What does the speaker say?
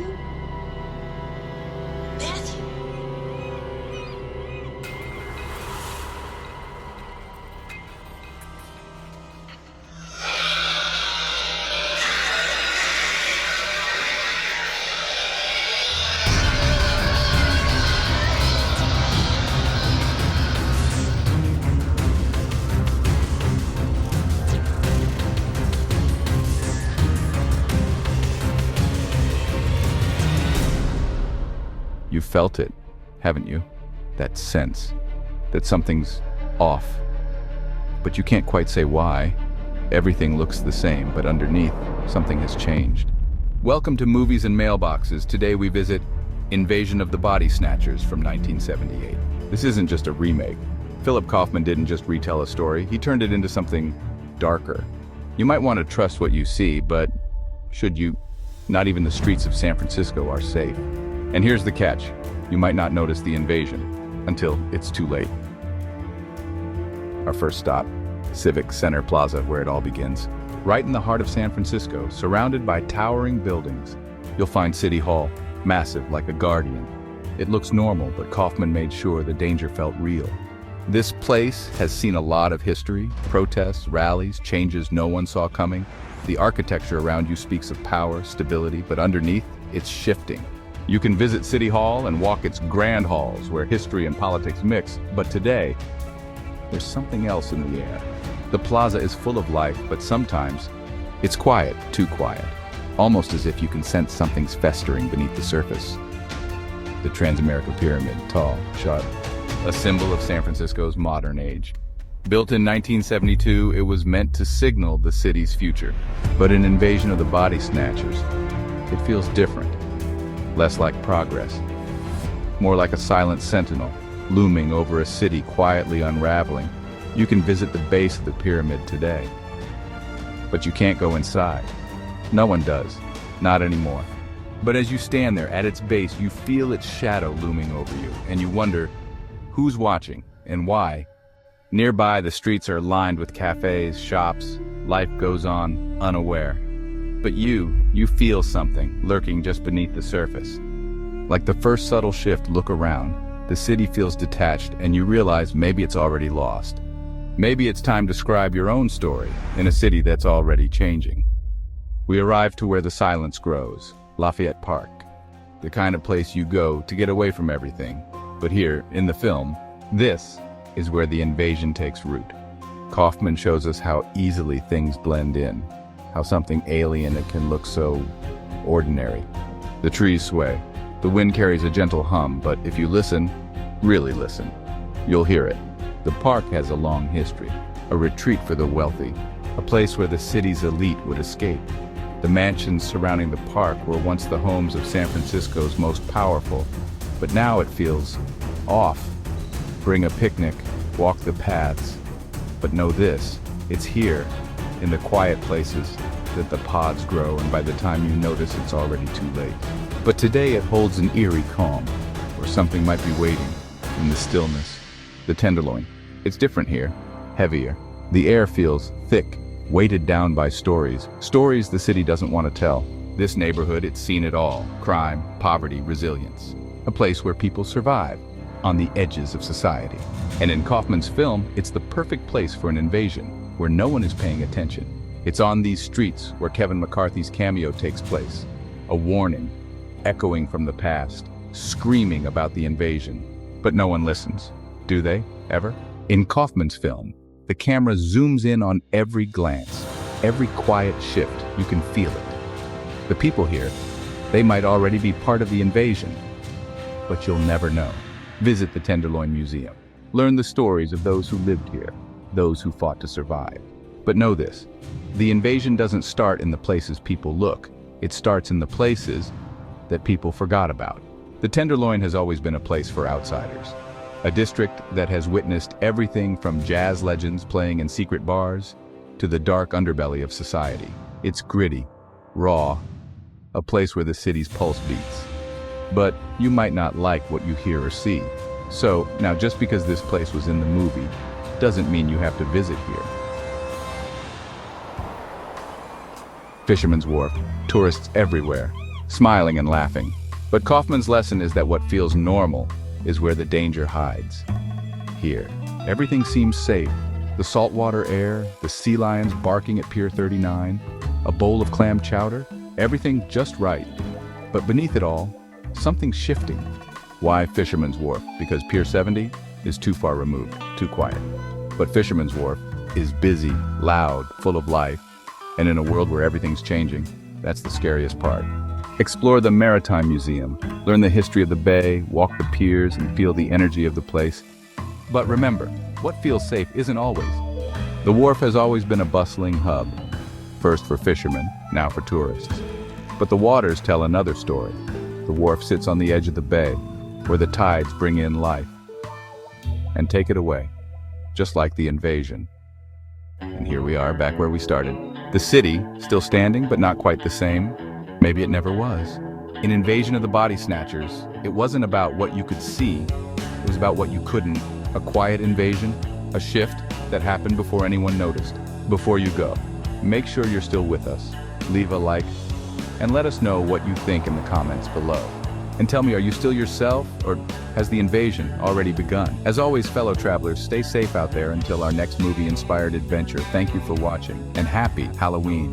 Matthew? Matthew? You've felt it, haven't you? That sense that something's off. But you can't quite say why. Everything looks the same, but underneath, something has changed. Welcome to Movies and Mailboxes. Today we visit Invasion of the Body Snatchers from 1978. This isn't just a remake. Philip Kaufman didn't just retell a story, he turned it into something darker. You might want to trust what you see, but should you? Not even the streets of San Francisco are safe. And here's the catch. You might not notice the invasion until it's too late. Our first stop, Civic Center Plaza, where it all begins. Right in the heart of San Francisco, surrounded by towering buildings, you'll find City Hall, massive like a guardian. It looks normal, but Kaufman made sure the danger felt real. This place has seen a lot of history, protests, rallies, changes no one saw coming. The architecture around you speaks of power, stability, but underneath, it's shifting. You can visit City Hall and walk its grand halls where history and politics mix, but today, there's something else in the air. The plaza is full of life, but sometimes it's quiet, too quiet, almost as if you can sense something's festering beneath the surface. The Transamerica Pyramid, tall, sharp, a symbol of San Francisco's modern age. Built in 1972, it was meant to signal the city's future. But in Invasion of the Body Snatchers, it feels different. Less like progress, more like a silent sentinel, looming over a city quietly unraveling. You can visit the base of the pyramid today, but you can't go inside. No one does, not anymore. But as you stand there at its base, you feel its shadow looming over you, and you wonder, who's watching and why? Nearby, the streets are lined with cafes, shops, life goes on unaware. But you feel something lurking just beneath the surface. Like the first subtle shift, look around. The city feels detached and you realize maybe it's already lost. Maybe it's time to scribe your own story in a city that's already changing. We arrive to where the silence grows, Lafayette Park. The kind of place you go to get away from everything. But here, in the film, this is where the invasion takes root. Kaufman shows us how easily things blend in. How something alien it can look so ordinary. The trees sway. The wind carries a gentle hum, but if you listen, really listen, you'll hear it. The park has a long history, a retreat for the wealthy, a place where the city's elite would escape. The mansions surrounding the park were once the homes of San Francisco's most powerful, but now it feels off. Bring a picnic, walk the paths, but know this, it's here, in the quiet places, that the pods grow, and by the time you notice, it's already too late. But today it holds an eerie calm, where something might be waiting in the stillness. The Tenderloin. It's different here, heavier. The air feels thick, weighted down by stories. Stories the city doesn't want to tell. This neighborhood, it's seen it all. Crime, poverty, resilience. A place where people survive, on the edges of society. And in Kaufman's film, it's the perfect place for an invasion, where no one is paying attention. It's on these streets where Kevin McCarthy's cameo takes place. A warning, echoing from the past, screaming about the invasion. But no one listens. Do they, ever? In Kaufman's film, the camera zooms in on every glance, every quiet shift. You can feel it. The people here, they might already be part of the invasion, but you'll never know. Visit the Tenderloin Museum. Learn the stories of those who lived here, those who fought to survive. But know this, the invasion doesn't start in the places people look. It starts in the places that people forgot about. The Tenderloin has always been a place for outsiders. A district that has witnessed everything from jazz legends playing in secret bars to the dark underbelly of society. It's gritty, raw, a place where the city's pulse beats. But you might not like what you hear or see. So, now just because this place was in the movie, doesn't mean you have to visit here. Fisherman's Warp, tourists everywhere, smiling and laughing. But Kaufman's lesson is that what feels normal is where the danger hides. Here, everything seems safe. The saltwater air, the sea lions barking at Pier 39, a bowl of clam chowder, everything just right. But beneath it all, something's shifting. Why Fisherman's Warp? Because Pier 70 is too far removed, too quiet. But Fisherman's Warp is busy, loud, full of life, and in a world where everything's changing, that's the scariest part. Explore the Maritime Museum, learn the history of the bay, walk the piers, and feel the energy of the place. But remember, what feels safe isn't always. The Wharf has always been a bustling hub, first for fishermen, now for tourists. But the waters tell another story. The Wharf sits on the edge of the bay, where the tides bring in life and take it away, just like the invasion. And here we are, back where we started. The city, still standing, but not quite the same. Maybe it never was. In Invasion of the Body Snatchers, it wasn't about what you could see, it was about what you couldn't. A quiet invasion, a shift that happened before anyone noticed. Before you go, make sure you're still with us. Leave a like, and let us know what you think in the comments below. And tell me, are you still yourself, or has the invasion already begun? As always, fellow travelers, stay safe out there until our next movie-inspired adventure. Thank you for watching, and happy Halloween.